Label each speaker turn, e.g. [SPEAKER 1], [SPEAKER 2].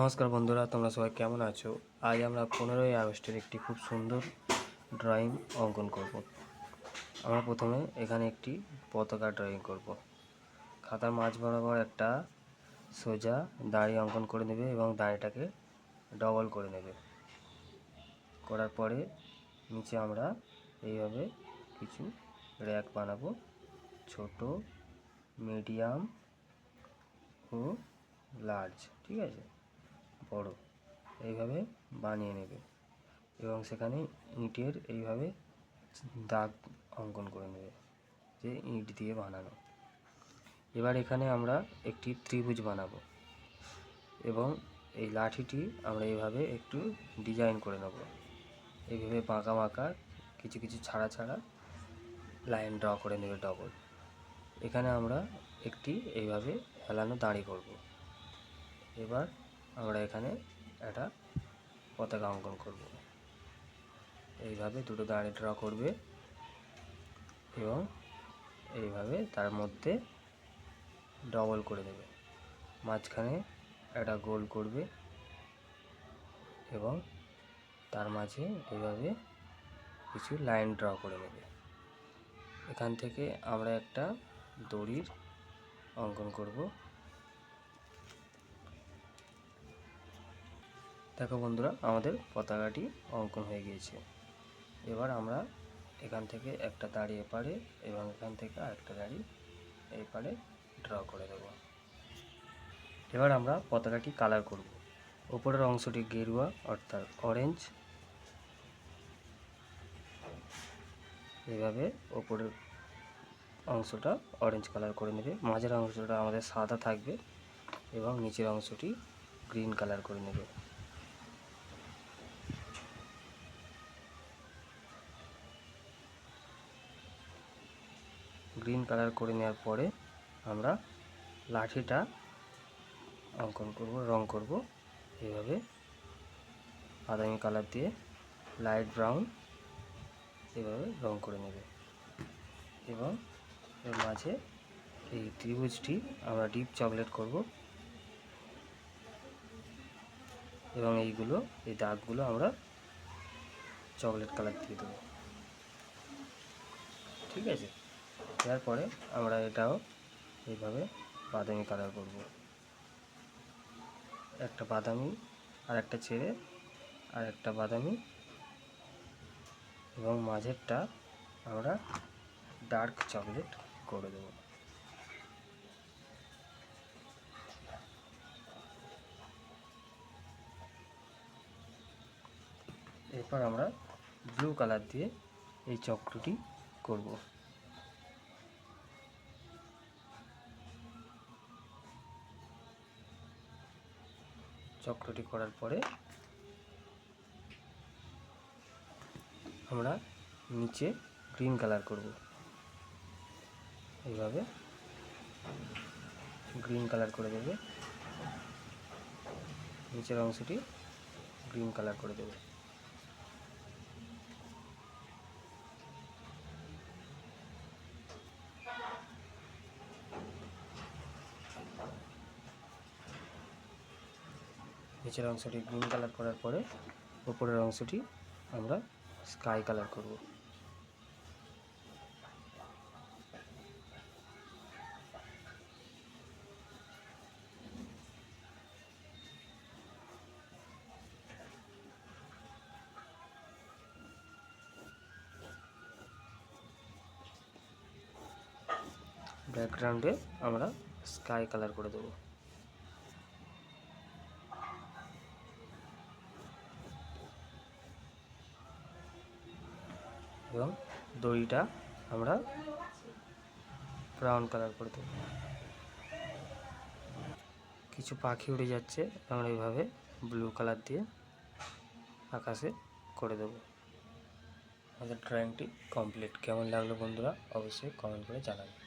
[SPEAKER 1] নমস্কার বন্ধুরা, তোমরা সবাই কেমন আছো? আজ আমরা 15ই আগস্টের একটি খুব সুন্দর ড্রয়িং অঙ্কন করব। আমরা প্রথমে এখানে একটি পতাকা ড্রয়িং করব। খাতার মাঝ বরাবর একটা সোজা দাড়ি অঙ্কন করে নেবে এবং দাড়িটাকে ডবল করে নেবে। করার পরে নিচে আমরা এইভাবে কিছু র্যাক বানাবো, ছোট, মিডিয়াম ও লার্জ, ঠিক আছে, বড়, এইভাবে বানিয়ে নেবে এবং সেখানে ইটের এইভাবে দাগ অঙ্কন করে নেবে, যে ইট দিয়ে বানানো। এবার এখানে আমরা একটি ত্রিভুজ বানাবো এবং এই লাঠিটি আমরা এইভাবে একটু ডিজাইন করে নেব। এইভাবে বাঁকা বাঁকা কিছু কিছু ছাড়া ছাড়া লাইন ড্র করে নেবে ডবল। এখানে আমরা একটি এইভাবে হেলানো দাঁড়ি করব। এবার আমরা এখানে একটা পতাকা অঙ্কন করব। এইভাবে দুটো দাঁড়ি ড্র করবে এবং এইভাবে তার মধ্যে ডবল করে দেবে, মাঝখানে একটা গোল করবে এবং তার মাঝে এইভাবে কিছু লাইন ড্র করে নেবে। এখান থেকে আমরা একটা দড়ির অঙ্কন করব। দেখো বন্ধুরা, আমাদের পতাকাটি অঙ্কন হয়ে গিয়েছে। এবার আমরা এখান থেকে একটা দাড়ি এপারে এবং এখান থেকে আরেকটা দাড়ি এপারে ড্র করে দেব। এবার আমরা পতাকাটি কালার করব। উপরের অংশটি গেরুয়া অর্থাৎ অরেঞ্জ, এইভাবে উপরের অংশটা অরেঞ্জ কালার করে নেবে। মাঝের অংশটা আমাদের সাদা থাকবে এবং নিচের অংশটি গ্রিন কালার করে নেবে। গ্রিন কালার করে নেওয়ার পরে আমরা লাঠিটা অঙ্কন করব, রং করব এইভাবে বাদামি কালার দিয়ে, লাইট ব্রাউন, এভাবে রং করে নেবে এবং এর মাঝে এই ত্রিভুজটি আমরা ডিপ চকলেট করব এবং এইগুলো, এই দাগগুলো আমরা চকলেট কালার দিয়ে দেবো, ঠিক আছে। তারপরে আমরা এটাও এইভাবে বাদামি কালার করব, একটা বাদামি আর একটা ছেড়ে আর একটা বাদামি এবং মাঝেরটা আমরা ডার্ক চকলেট করে দেব। এরপর আমরা ব্লু কালার দিয়ে এই চক্রটি করব। চক্রটি করার পরে আমরা নিচে গ্রিন কালার করব, এইভাবে গ্রিন কালার করে দেবে, নিচের অংশটি গ্রিন কালার করে দেবে। নিচের অংশটি গ্রিন কালার করার পরে উপরের অংশটি আমরা স্কাই কালার করব। ব্যাকগ্রাউন্ডে আমরা স্কাই কালার করে দেব এবং দড়িটা আমরা ব্রাউন কালার করে দেব। কিছু পাখি উড়ে যাচ্ছে, আমরা এইভাবে ব্লু কালার দিয়ে আকাশে করে দেব। আমাদের ড্রয়িংটি কমপ্লিট। কেমন লাগলো বন্ধুরা, অবশ্যই কমেন্ট করে জানাবেন।